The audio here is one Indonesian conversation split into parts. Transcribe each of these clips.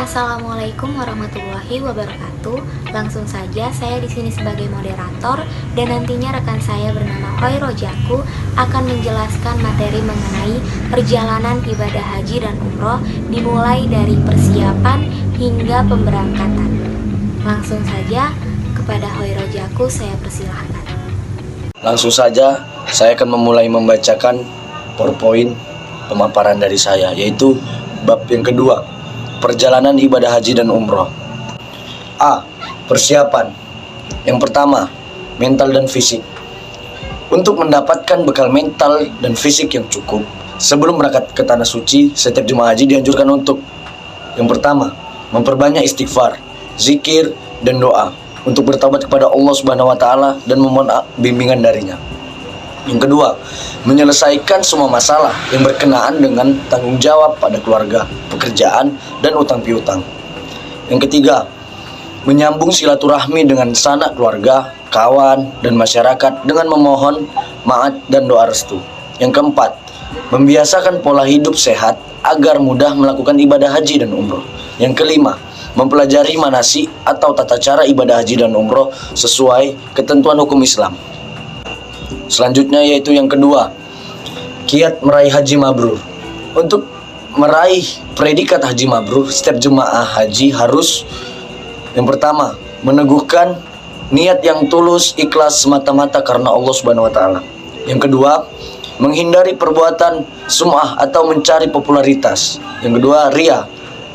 Assalamualaikum warahmatullahi wabarakatuh. Langsung saja saya di sini sebagai moderator dan nantinya rekan saya bernama Hoi Rojaku akan menjelaskan materi mengenai perjalanan ibadah haji dan umroh dimulai dari persiapan hingga pemberangkatan. Langsung saja kepada Hoi Rojaku saya persilahkan. Langsung saja saya akan memulai membacakan PowerPoint pemaparan dari saya, yaitu bab yang kedua, perjalanan ibadah haji dan umroh. A. Persiapan. Yang pertama, mental dan fisik. Untuk mendapatkan bekal mental dan fisik yang cukup sebelum berangkat ke tanah suci, setiap jemaah haji dianjurkan untuk: yang pertama, memperbanyak istighfar, zikir, dan doa untuk bertaubat kepada Allah Subhanahu wa taala dan memohon bimbingan darinya. Yang kedua, menyelesaikan semua masalah yang berkenaan dengan tanggung jawab pada keluarga, pekerjaan, dan utang piutang. Yang ketiga, menyambung silaturahmi dengan sanak keluarga, kawan, dan masyarakat dengan memohon maaf dan doa restu. Yang keempat, membiasakan pola hidup sehat agar mudah melakukan ibadah haji dan umroh. Yang kelima, mempelajari manasik atau tata cara ibadah haji dan umroh sesuai ketentuan hukum Islam. Selanjutnya yaitu yang kedua, kiat meraih haji mabrur. Untuk meraih predikat haji mabrur, setiap jemaah haji harus: yang pertama, meneguhkan niat yang tulus, ikhlas semata-mata karena Allah Subhanahu wa taala. Yang kedua, menghindari perbuatan sum'ah atau mencari popularitas. Yang kedua, ria,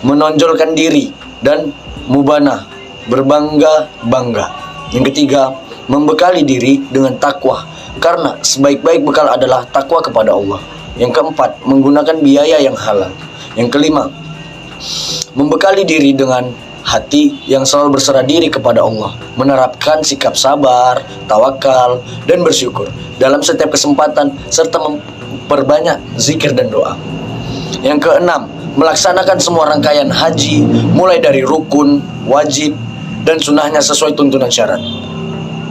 menonjolkan diri, dan mubanah, berbangga-bangga. Yang ketiga, membekali diri dengan takwa karena sebaik-baik bekal adalah takwa kepada Allah. Yang keempat, menggunakan biaya yang halal. Yang kelima, membekali diri dengan hati yang selalu berserah diri kepada Allah, menerapkan sikap sabar, tawakal, dan bersyukur dalam setiap kesempatan, serta memperbanyak zikir dan doa. Yang keenam, melaksanakan semua rangkaian haji mulai dari rukun, wajib, dan sunnahnya sesuai tuntunan syarat.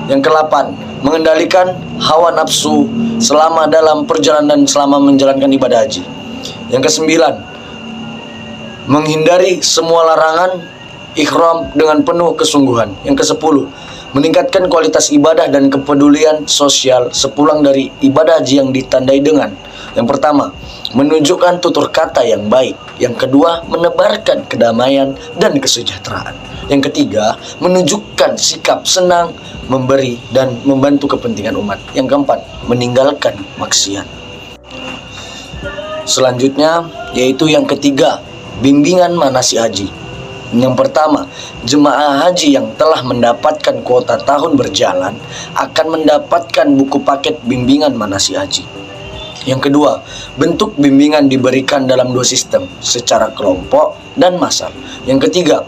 Yang kedelapan, mengendalikan hawa nafsu selama dalam perjalanan selama menjalankan ibadah haji. Yang kesembilan, menghindari semua larangan ihram dengan penuh kesungguhan. Yang kesepuluh, meningkatkan kualitas ibadah dan kepedulian sosial sepulang dari ibadah haji yang ditandai dengan: yang pertama, menunjukkan tutur kata yang baik. Yang kedua, menebarkan kedamaian dan kesejahteraan. Yang ketiga, menunjukkan sikap senang, memberi, dan membantu kepentingan umat. Yang keempat, meninggalkan maksiat. Selanjutnya yaitu yang ketiga, bimbingan manasik haji. Yang pertama, jemaah haji yang telah mendapatkan kuota tahun berjalan akan mendapatkan buku paket bimbingan manasik haji. Yang kedua, bentuk bimbingan diberikan dalam dua sistem, secara kelompok dan massal. Yang ketiga,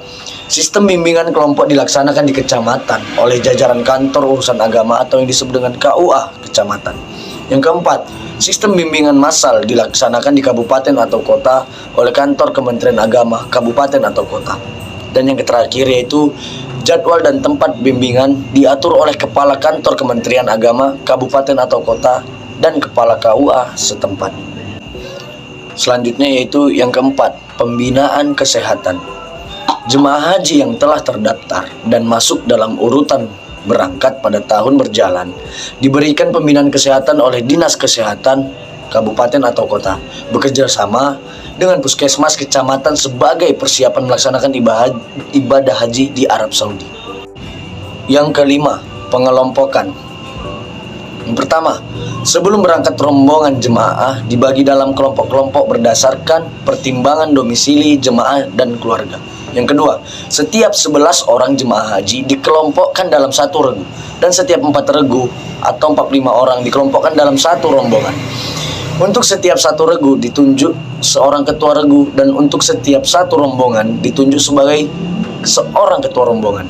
sistem bimbingan kelompok dilaksanakan di kecamatan oleh jajaran kantor urusan agama atau yang disebut dengan KUA kecamatan. Yang keempat, sistem bimbingan massal dilaksanakan di kabupaten atau kota oleh kantor Kementerian Agama kabupaten atau kota. Dan yang terakhir yaitu jadwal dan tempat bimbingan diatur oleh kepala kantor Kementerian Agama kabupaten atau kota dan kepala KUA setempat. Selanjutnya yaitu yang keempat, pembinaan kesehatan. Jemaah haji yang telah terdaftar dan masuk dalam urutan berangkat pada tahun berjalan diberikan pembinaan kesehatan oleh Dinas Kesehatan Kabupaten atau Kota bekerja sama dengan puskesmas kecamatan sebagai persiapan melaksanakan ibadah haji di Arab Saudi. Yang kelima, pengelompokan. Yang pertama, sebelum berangkat rombongan jemaah dibagi dalam kelompok-kelompok berdasarkan pertimbangan domisili jemaah dan keluarga. Yang kedua, setiap 11 orang jemaah haji dikelompokkan dalam satu regu, dan setiap 4 regu atau 45 orang dikelompokkan dalam satu rombongan. Untuk setiap satu regu ditunjuk seorang ketua regu, dan untuk setiap satu rombongan ditunjuk sebagai seorang ketua rombongan.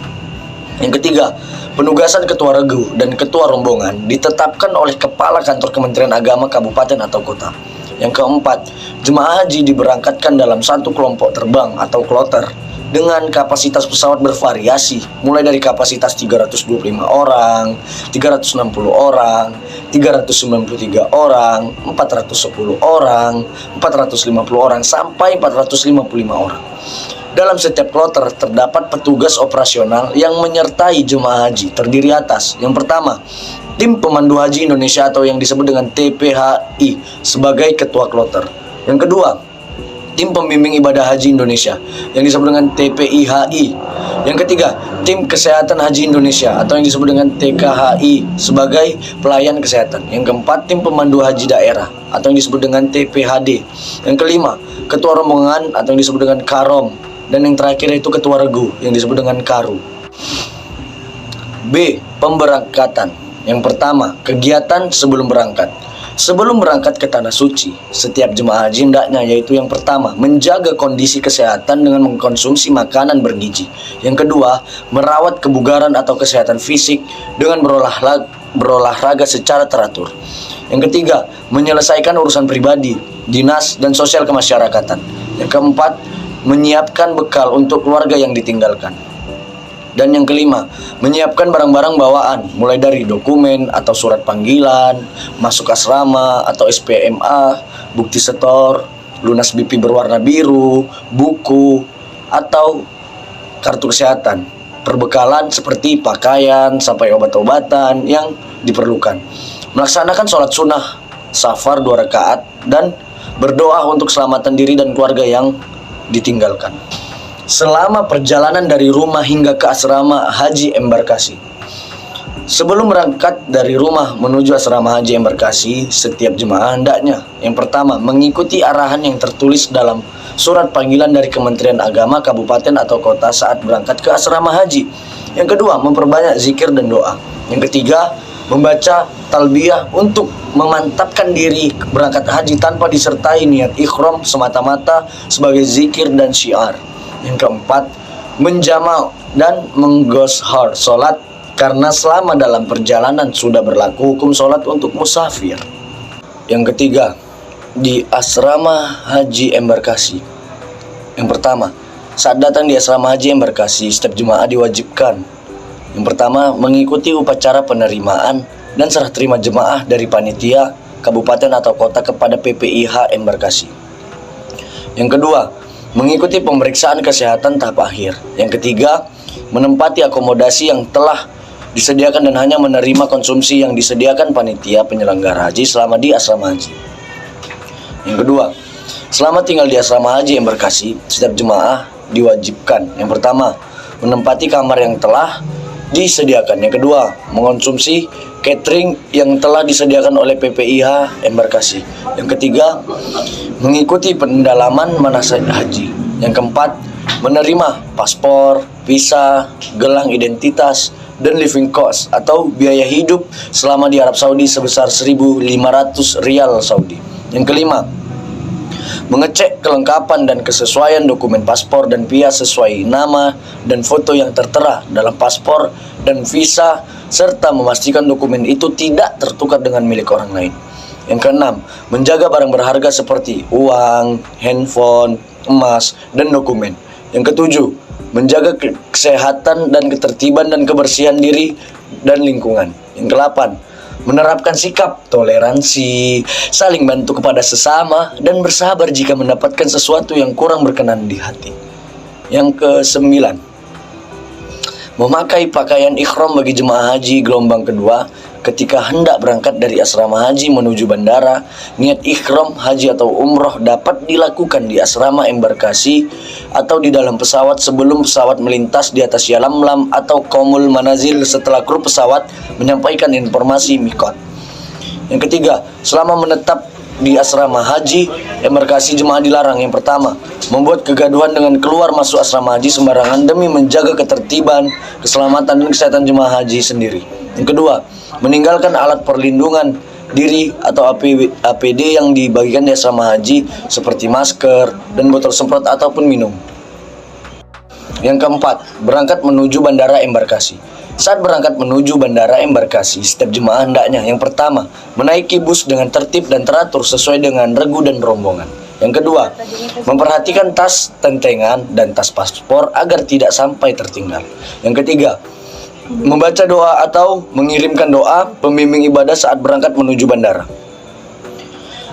Yang ketiga, penugasan ketua regu dan ketua rombongan ditetapkan oleh kepala kantor Kementerian Agama kabupaten atau kota. Yang keempat, jemaah haji diberangkatkan dalam satu kelompok terbang atau kloter dengan kapasitas pesawat bervariasi mulai dari kapasitas 325 orang, 360 orang, 393 orang, 410 orang, 450 orang sampai 455 orang. Dalam setiap kloter terdapat petugas operasional yang menyertai jemaah haji, terdiri atas yang pertama, tim pemandu haji Indonesia atau yang disebut dengan TPHI sebagai ketua kloter. Yang kedua, tim pembimbing ibadah haji Indonesia yang disebut dengan TPIHI. Yang ketiga, tim kesehatan haji Indonesia atau yang disebut dengan TKHI sebagai pelayan kesehatan. Yang keempat, tim pemandu haji daerah atau yang disebut dengan TPHD. Yang kelima, ketua rombongan atau yang disebut dengan Karom. Dan yang terakhir itu ketua regu yang disebut dengan Karu. B. Pemberangkatan. Yang pertama, kegiatan sebelum berangkat. Sebelum berangkat ke Tanah Suci, setiap jemaah haji hendaknya, yaitu yang pertama, menjaga kondisi kesehatan dengan mengkonsumsi makanan bergizi. Yang kedua, merawat kebugaran atau kesehatan fisik dengan berolahraga secara teratur. Yang ketiga, menyelesaikan urusan pribadi, dinas, dan sosial kemasyarakatan. Yang keempat, menyiapkan bekal untuk keluarga yang ditinggalkan. Dan yang kelima, menyiapkan barang-barang bawaan, mulai dari dokumen atau surat panggilan, masuk asrama atau SPMA, bukti setor, lunas BP berwarna biru, buku, atau kartu kesehatan. Perbekalan seperti pakaian sampai obat-obatan yang diperlukan. Melaksanakan sholat sunnah safar 2 rakaat dan berdoa untuk keselamatan diri dan keluarga yang ditinggalkan. Selama perjalanan dari rumah hingga ke asrama haji embarkasi. Sebelum berangkat dari rumah menuju asrama haji embarkasi, setiap jemaah hendaknya yang pertama, mengikuti arahan yang tertulis dalam surat panggilan dari Kementerian Agama kabupaten atau kota saat berangkat ke asrama haji. Yang kedua, memperbanyak zikir dan doa. Yang ketiga, membaca talbiyah untuk memantapkan diri berangkat haji tanpa disertai niat ikhram semata-mata sebagai zikir dan syiar. Yang keempat, menjamak dan menggoshar sholat karena selama dalam perjalanan sudah berlaku hukum sholat untuk musafir. Yang ketiga, di asrama haji embarkasi. Yang pertama, saat datang di asrama haji embarkasi, setiap jemaah diwajibkan yang pertama, mengikuti upacara penerimaan dan serah terima jemaah dari panitia, kabupaten atau kota kepada PPIH embarkasi. Yang kedua, mengikuti pemeriksaan kesehatan tahap akhir. Yang ketiga, menempati akomodasi yang telah disediakan dan hanya menerima konsumsi yang disediakan panitia penyelenggara haji selama di asrama haji. Yang kedua, selama tinggal di asrama haji embarkasi, setiap jemaah diwajibkan yang pertama, menempati kamar yang telah disediakan. Yang kedua, mengonsumsi catering yang telah disediakan oleh PPIH embarkasi. Yang ketiga, mengikuti pendalaman manasik haji. Yang keempat, menerima paspor, visa, gelang identitas, dan living cost atau biaya hidup selama di Arab Saudi sebesar 1.500 rial Saudi. Yang kelima, mengecek kelengkapan dan kesesuaian dokumen paspor dan visa sesuai nama dan foto yang tertera dalam paspor dan visa, serta memastikan dokumen itu tidak tertukar dengan milik orang lain. Yang keenam, menjaga barang berharga seperti uang, handphone, emas, dan dokumen. Yang ketujuh, menjaga kesehatan dan ketertiban dan kebersihan diri dan lingkungan. Yang kedelapan, menerapkan sikap toleransi, saling bantu kepada sesama, dan bersabar jika mendapatkan sesuatu yang kurang berkenan di hati. Yang kesembilan, memakai pakaian ikhram bagi jemaah haji gelombang kedua ketika hendak berangkat dari asrama haji menuju bandara. Niat ikhram haji atau umroh dapat dilakukan di asrama embarkasi atau di dalam pesawat sebelum pesawat melintas di atas Yalamlam atau Komul Manazil setelah kru pesawat menyampaikan informasi mikot. Yang ketiga, selama menetap di asrama haji embarkasi, jemaah dilarang yang pertama, membuat kegaduhan dengan keluar masuk asrama haji sembarangan demi menjaga ketertiban, keselamatan, dan kesehatan jemaah haji sendiri. Yang kedua, meninggalkan alat perlindungan diri atau APD yang dibagikan di asrama haji seperti masker dan botol semprot ataupun minum. Yang keempat, berangkat menuju bandara embarkasi. Saat berangkat menuju bandara embarkasi, setiap jemaah hendaknya yang pertama, menaiki bus dengan tertib dan teratur sesuai dengan regu dan rombongan. Yang kedua, memperhatikan tas tentengan dan tas paspor agar tidak sampai tertinggal. Yang ketiga, membaca doa atau mengirimkan doa pembimbing ibadah saat berangkat menuju bandara.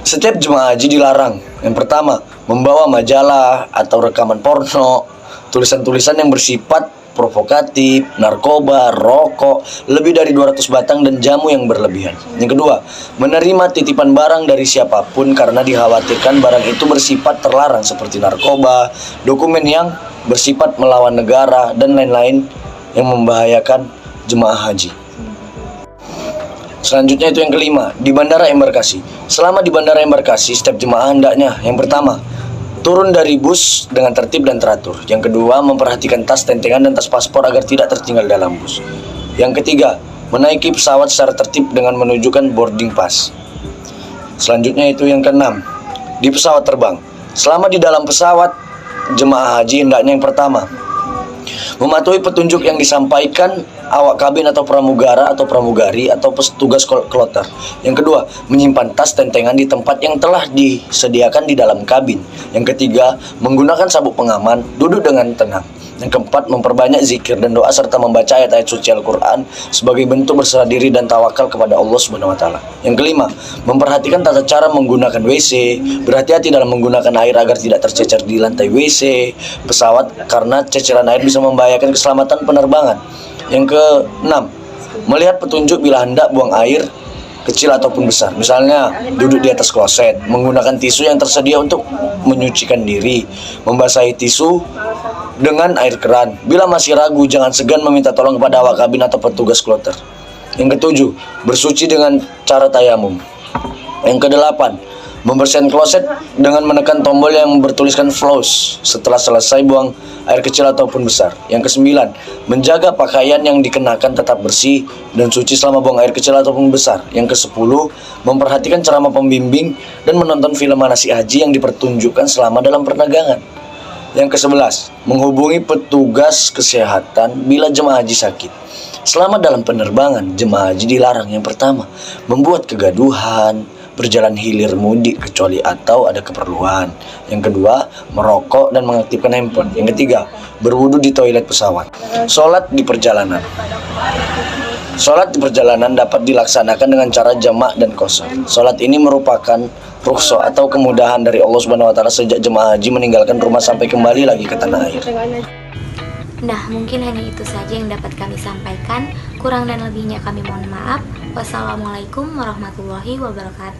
Setiap jemaah haji dilarang yang pertama, membawa majalah atau rekaman porno tulisan-tulisan yang bersifat provokatif, narkoba, rokok, lebih dari 200 batang dan jamu yang berlebihan. Yang kedua, menerima titipan barang dari siapapun karena dikhawatirkan barang itu bersifat terlarang seperti narkoba, dokumen yang bersifat melawan negara, dan lain-lain yang membahayakan jemaah haji. Selanjutnya itu yang kelima, di bandara embarkasi. Selama di bandara embarkasi, setiap jemaah hendaknya yang pertama, turun dari bus dengan tertib dan teratur. Yang kedua, memperhatikan tas, tentengan, dan tas paspor agar tidak tertinggal dalam bus. Yang ketiga, menaiki pesawat secara tertib dengan menunjukkan boarding pass. Selanjutnya itu yang keenam, di pesawat terbang. Selama di dalam pesawat, jemaah haji hendaknya yang pertama, mematuhi petunjuk yang disampaikan awak kabin atau pramugara atau pramugari atau petugas kloter. Yang kedua, menyimpan tas tentengan di tempat yang telah disediakan di dalam kabin. Yang ketiga, menggunakan sabuk pengaman, duduk dengan tenang. Yang keempat, memperbanyak zikir dan doa serta membaca ayat-ayat suci Al-Quran sebagai bentuk berserah diri dan tawakal kepada Allah Subhanahu wa taala. Yang kelima, memperhatikan tata cara menggunakan WC, berhati-hati dalam menggunakan air agar tidak tercecer di lantai WC pesawat karena ceceran air bisa membahayakan keselamatan penerbangan. Yang keenam, melihat petunjuk bila hendak buang air kecil ataupun besar. Misalnya, duduk di atas kloset, menggunakan tisu yang tersedia untuk menyucikan diri, membasahi tisu dengan air keran. Bila masih ragu, jangan segan meminta tolong kepada awak kabin atau petugas kloter. Yang ketujuh, bersuci dengan cara tayamum. Yang kedelapan, membersihkan kloset dengan menekan tombol yang bertuliskan flush setelah selesai buang air kecil ataupun besar. Yang kesembilan, menjaga pakaian yang dikenakan tetap bersih dan suci selama buang air kecil ataupun besar. Yang kesepuluh, memperhatikan ceramah pembimbing dan menonton film manasik haji yang dipertunjukkan selama dalam perdagangan. Yang ke-11, menghubungi petugas kesehatan bila jemaah haji sakit. Selama dalam penerbangan, jemaah haji dilarang yang pertama, membuat kegaduhan, berjalan hilir mudik kecuali atau ada keperluan. Yang kedua, merokok dan mengaktifkan handphone. Yang ketiga, berwudu di toilet pesawat. Sholat di perjalanan. Sholat di perjalanan dapat dilaksanakan dengan cara jamak dan qashar. Sholat ini merupakan rukhsah atau kemudahan dari Allah Subhanahu wa taala sejak jemaah haji meninggalkan rumah sampai kembali lagi ke tanah air. Nah, mungkin hanya itu saja yang dapat kami sampaikan. Kurang dan lebihnya kami mohon maaf. Wassalamualaikum warahmatullahi wabarakatuh.